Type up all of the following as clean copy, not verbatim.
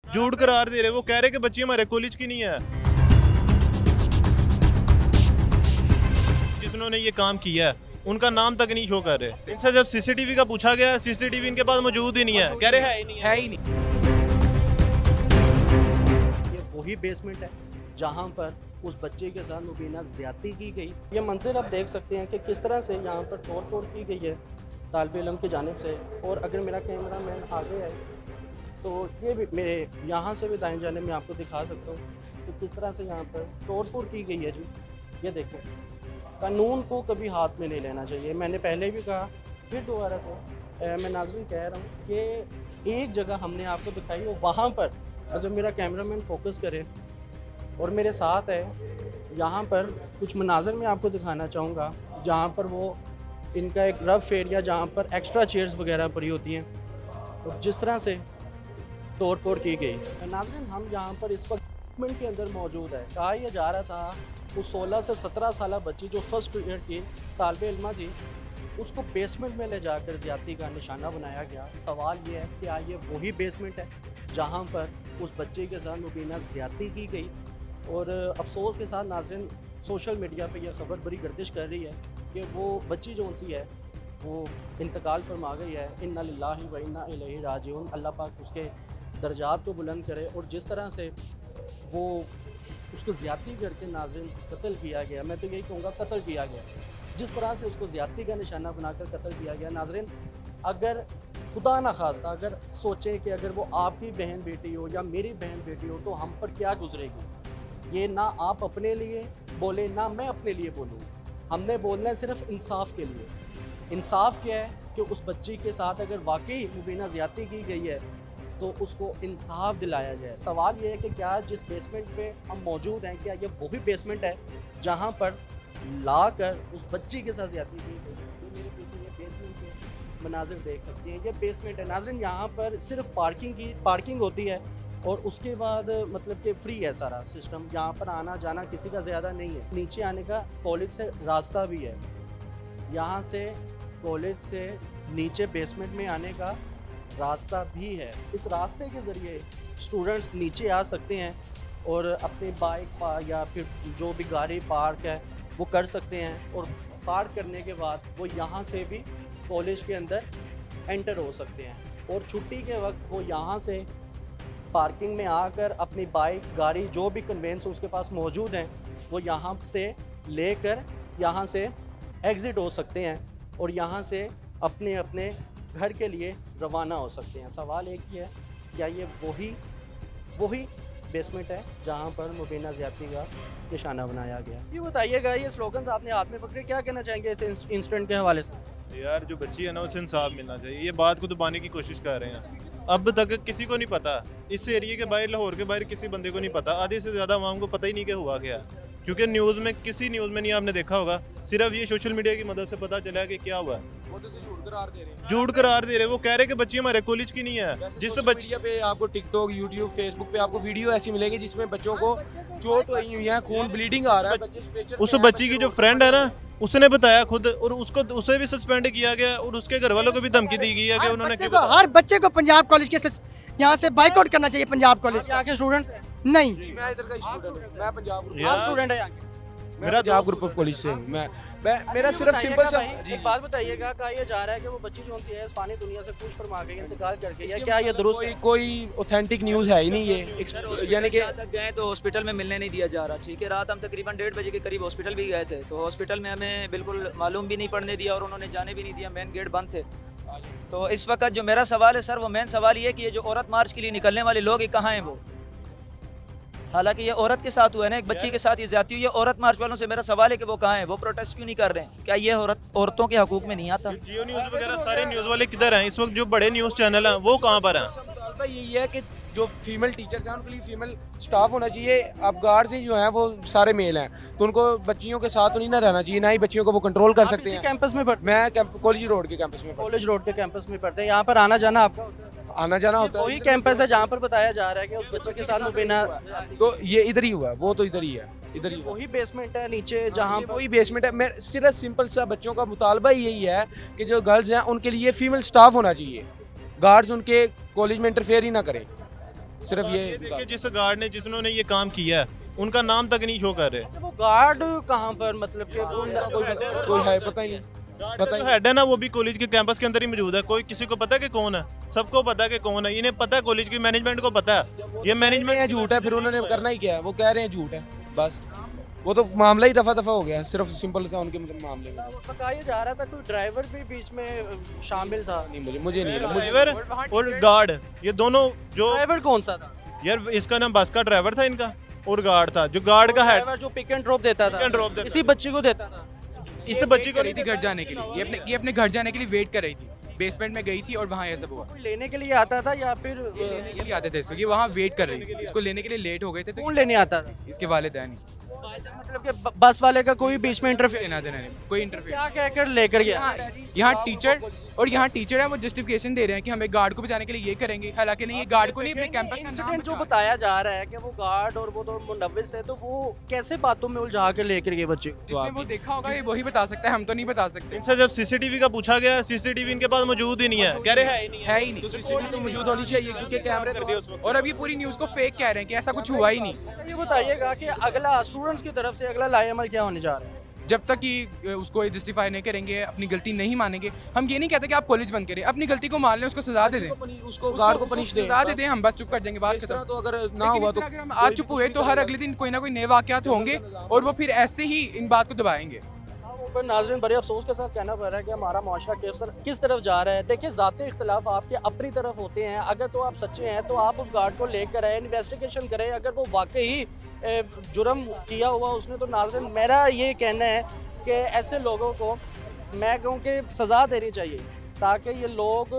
झूठ करार दे रहे, वो कह रहे कि बच्ची हमारे कॉलेज की नहीं है। जिन्होंने ये काम किया है उनका नाम तक नहीं शो कर रहे। इनसे जब सीसीटीवी का पूछा गया, सीसीटीवी इनके पास मौजूद ही नहीं है, कह रहे है ही नहीं। ये वही बेसमेंट है जहाँ पर उस बच्चे के साथ मुबीना ज्यादती की गई। ये मंजर आप देख सकते हैं कि किस तरह से यहाँ पर तोड़ की गई है तालिब इल्म की जानिब से। और अगर मेरा कैमरा मैन आगे है तो ये भी मेरे यहाँ से भी दाएं जाने में आपको दिखा सकता हूँ कि किस तरह से यहाँ पर तोड़ की गई है जी। ये देखें, कानून को कभी हाथ में नहीं लेना चाहिए। मैंने पहले भी कहा, फिर दोबारा से मैं नाज़रीन कह रहा हूँ कि एक जगह हमने आपको दिखाई हो, वहाँ पर अगर मेरा कैमरामैन फोकस करे और मेरे साथ है, यहाँ पर कुछ मनाज़र मैं आपको दिखाना चाहूँगा जहाँ पर वो इनका एक रफ एरिया जहाँ पर एक्स्ट्रा चेयर्स वगैरह पड़ी होती हैं, तो जिस तरह से तोड़ की गई। नाज़रीन, हम यहाँ पर इस वक्त के अंदर मौजूद है। कहा यह जा रहा था उस 16 से 17 साल बच्ची जो फर्स्ट ईयर की तालिब इल्मा थी, उसको बेसमेंट में ले जाकर ज़्यादती का निशाना बनाया गया। सवाल ये है कि क्या ये वही बेसमेंट है जहाँ पर उस बच्चे के साथ मुबीना ज़्यादती की गई। और अफसोस के साथ नाज़रीन, सोशल मीडिया पे यह खबर बड़ी गर्दिश कर रही है कि वो बच्ची जो सी है वो इंतकाल फरमा गई है। इन्ना लिल्लाहि व इन्ना इलैहि राजिऊन। अल्लाह पाक उसके दर्जात को बुलंद करे। और जिस तरह से वो उसको ज़्यादती करके नाज़रीन कत्ल किया गया, मैं तो यही कहूँगा कत्ल किया गया, जिस तरह से उसको ज़्यादती का निशाना बनाकर कत्ल किया गया। नाज़रीन, अगर खुदा न खास्ता अगर सोचें कि अगर वो आपकी बहन बेटी हो या मेरी बहन बेटी हो तो हम पर क्या गुजरेगी। ये ना आप अपने लिए बोले ना मैं अपने लिए बोलूँ, हमने बोलना है सिर्फ इंसाफ के लिए। इंसाफ क्या है कि उस बच्ची के साथ अगर वाकई मुबीना ज़्यादती की गई है तो उसको इंसाफ दिलाया जाए। सवाल ये है कि क्या जिस बेसमेंट पे हम मौजूद हैं, क्या ये वही बेसमेंट है जहाँ पर ला कर उस बच्ची के साथ ज़्यादती की गई। ये मेरे पीछे ये बेसमेंट के मनाजिर देख सकते हैं, ये बेसमेंट है। नाज़रीन, यहाँ पर सिर्फ पार्किंग होती है और उसके बाद मतलब कि फ्री है सारा सिस्टम। यहाँ पर आना जाना किसी का ज़्यादा नहीं है। नीचे आने का कॉलेज से रास्ता भी है, यहाँ से कॉलेज से नीचे बेसमेंट में आने का रास्ता भी है। इस रास्ते के ज़रिए स्टूडेंट्स नीचे आ सकते हैं और अपनी बाइक या फिर जो भी गाड़ी पार्क है वो कर सकते हैं। और पार्क करने के बाद वो यहाँ से भी कॉलेज के अंदर एंटर हो सकते हैं। और छुट्टी के वक्त वो यहाँ से पार्किंग में आकर अपनी बाइक गाड़ी जो भी कन्वेंस उसके पास मौजूद हैं वो यहाँ से लेकर यहाँ से एग्ज़िट हो सकते हैं और यहाँ से अपने अपने घर के लिए रवाना हो सकते हैं। सवाल एक ही है, क्या ये वही बेसमेंट है जहाँ पर मुबीना ज़्यादती का निशाना बनाया गया। ये बताइएगा, ये स्लोगन्स आपने हाथ में पकड़े, क्या कहना चाहेंगे इस इंसिडेंट के हवाले से। यार जो बच्ची है ना उसे इंसाफ मिलना चाहिए। ये बात को दबाने की कोशिश कर रहे हैं। अब तक किसी को नहीं पता, इस एरिया के बाहर, लाहौर के बाहर किसी बंदे को नहीं पता। आधे से ज़्यादा आवाम को पता ही नहीं कि हुआ क्या, क्योंकि न्यूज़ में किसी न्यूज़ में नहीं आपने देखा होगा। सिर्फ ये सोशल मीडिया की मदद से पता चला कि क्या हुआ। झूठ करार दे रहे, वो कह रहे कि बच्ची हमारे कॉलेज की नहीं है। जिस बच्ची पे आपको टिकटॉक, यूट्यूब, फेसबुक पे आपको वीडियो ऐसी मिलेगी जिसमें बच्चों को चोट हुई हुई है, खून ब्लीडिंग आ रहा है। उस बच्ची की जो फ्रेंड है ना, उसने बताया खुद, और उसे भी सस्पेंड किया गया और उसके घर वालों को भी धमकी दी गई है कि उन्होंने हर बच्चे को पंजाब कॉलेज के यहाँ से बाइकआउट करना चाहिए। पंजाब कॉलेज यहाँ के स्टूडेंट्स नहीं, मैं इधर का स्टूडेंट हूं, मैं पंजाब स्टूडेंट है यहाँ के। मेरा पंजाब ग्रुप ऑफ कॉलेज से मैं मेरा सिर्फ सिंपल सा एक बात बताइएगा, कहा यह जा रहा है कि वो बच्ची जो सी है फानी दुनिया से कुछ फरमा गई, इंतकाल कर गई है, क्या ये दुरुस्त है? कोई ऑथेंटिक न्यूज़ है ही नहीं ये। यानी कि गए तो हॉस्पिटल में मिलने नहीं दिया जा रहा। ठीक है, रात हम तकरीबन 1:30 बजे के करीब हॉस्पिटल भी गए थे, तो हॉस्पिटल में हमें बिल्कुल मालूम भी नहीं पड़ने दिया और उन्होंने जाने भी नहीं दिया, मेन गेट बंद थे। तो इस वक्त जो मेरा सवाल है सर, वो मेन सवाल ये है कि ये जो औरत मार्च के लिए निकलने वाले लोग, ये कहाँ हैं वो? हालांकि ये औरत के साथ हुआ है ना, एक बच्ची के साथ ये ज्यादती हुई है। औरत मार्च वालों से मेरा सवाल है कि वो कहाँ हैं, वो प्रोटेस्ट क्यों नहीं कर रहे हैं? क्या ये औरतों के हकूक में नहीं आता? जियो न्यूज़ वगैरह सारे न्यूज़ वाले किधर हैं इस वक्त? जो बड़े न्यूज़ चैनल हैं वो कहाँ पर हैं? यही है कि जो फीमेल टीचर्स हैं उनके लिए फीमेल स्टाफ होना चाहिए। अब गार्ड्स जो हैं वो सारे मेल हैं, तो उनको बच्चियों के साथ तो नहीं ना रहना चाहिए, ना ही बच्चियों को वो कंट्रोल कर सकते हैं। कैंपस में पढ़ते? मैं कॉलेज रोड के कैंपस में कॉलेज रोड के कैंपस में पढ़ते हैं। यहाँ पर आना जाना आपका आना जाना होता है। वही कैंपस है जहाँ पर बताया जा रहा है कि उस बच्चे के साथ मुबीना, तो ये इधर ही हुआ, वो तो इधर ही है, इधर ही वही बेसमेंट है नीचे जहाँ वही बेसमेंट है। मैं सिर्फ सिंपल सा बच्चों का मुतालबा यही है कि जो गर्ल्स हैं उनके लिए फीमेल स्टाफ होना चाहिए, गार्ड्स उनके कॉलेज में इंटरफेयर ही ना करें। सिर्फ ये देखिए जिस गार्ड ने जिन्होंने ये काम किया है उनका नाम तक नहीं शो कर रहे। अच्छा वो गार्ड कहाँ पर मतलब कि कोई है पता ही नहीं। पता ही हेड है ना, वो भी कॉलेज के कैंपस के अंदर ही मौजूद है। कोई किसी को पता है कि कौन है? सबको पता है कि कौन है। इन्हें पता है, कॉलेज की मैनेजमेंट को पता है। ये मैनेजमेंट झूठ है, फिर उन्होंने करना ही क्या है, वो कह रहे हैं झूठ है बस। वो तो मामला ही दफा दफा हो गया, सिर्फ सिंपल सा उनके मतलब मामले में। बताया जा रहा था कोई ड्राइवर भी बीच में शामिल था। नहीं मुझे नहीं लगा। ड्राइवर और गार्ड ये दोनों जो ड्राइवर कौन सा था? यार इसका नाम बस का ड्राइवर था इनका, और गार्ड था जो गार्ड का हेड ड्राइवर जो पिक एंड ड्रॉप देता था, ड्रॉप देता इसी बच्ची को देता था। इस बच्ची को रही थी घर जाने के लिए, ये अपने घर जाने के लिए वेट कर रही थी, बेसमेंट में गई थी और वहाँ ये सब हुआ। कोई लेने के लिए आता था या फिर लेने के लिए आते थे इसको, ये वहाँ वेट कर रही थी, इसको लेने के लिए लेट हो गए थे तो कौन लेने आता था? इसके वालिदैन ही। मतलब कि बस वाले का कोई बीच में इंटरफेयर लेना देना नहीं, कोई इंटरफेयर। क्या कहकर लेकर गया? यहाँ टीचर है, वो जस्टिफिकेशन दे रहे हैं कि हम एक गार्ड को बचाने के लिए ये करेंगे, हालांकि नहीं, ये गार्ड को नहीं अपने कैंपस का नाम इंसिडेंट जो बताया जा रहा है कि वो गार्ड और वो तो मुनव्विस थे, तो वो कैसे बातों में उलझा के लेकर गए बच्चे को? जिसने वो देखा होगा ये वही बता सकता है, हम तो नहीं बता सकते। इनसे जब सीसीटीवी का पूछा गया, सीसीटीवी इनके पास मौजूद ही नहीं है। कह रहे है ही नहीं है ही नहीं, सीसीटीवी तो मौजूद होनी चाहिए क्योंकि कैमरे तो, और अभी पूरी न्यूज़ को फेक कह रहे हैं कि ऐसा कुछ हुआ ही नहीं। ये बताइएगा कि अगला स्टूडेंट्स की तरफ से अगला लाएअमल क्या होने जा रहा है? जब तक कि उसको जस्टिफाई नहीं करेंगे, अपनी गलती नहीं मानेंगे, हम ये नहीं कहते कि आप कॉलेज बंद करें, अपनी गलती को मान लें, उसको सजा दे दें, उसको गार्ड को पनिश दे सजा देते हैं, हम बस चुप कर जाएंगे, बात इस तरह खत्म। तो अगर ना हुआ तो अगर हम आज चुप हुए तो हर अगले दिन कोई ना कोई नए वाकयात होंगे और वो फिर ऐसे ही इन बात को दबाएंगे। पर नाज़रीन बड़े अफसोस के साथ कहना पड़ रहा है कि हमारा माशरा किस तरफ जा रहा है। देखिए ज़ाती इख्तलाफ आपके अपनी तरफ होते हैं, अगर तो आप सच्चे हैं तो आप उस गार्ड को लेकर आए, इन्वेस्टिगेशन करें, अगर वो वाकई जुर्म किया हुआ उसने तो नाज़रीन मेरा ये कहना है कि ऐसे लोगों को मैं कहूँ कि सज़ा देनी चाहिए ताकि ये लोग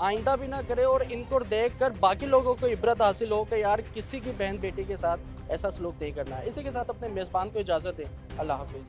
आइंदा भी ना करें और इनको देख कर बाकी लोगों को इबरत हासिल हो कि यार किसी की बहन बेटी के साथ ऐसा सलूक नहीं करना है। इसी के साथ अपने मेज़बान को इजाज़त दें। अल्लाह हाफिज़।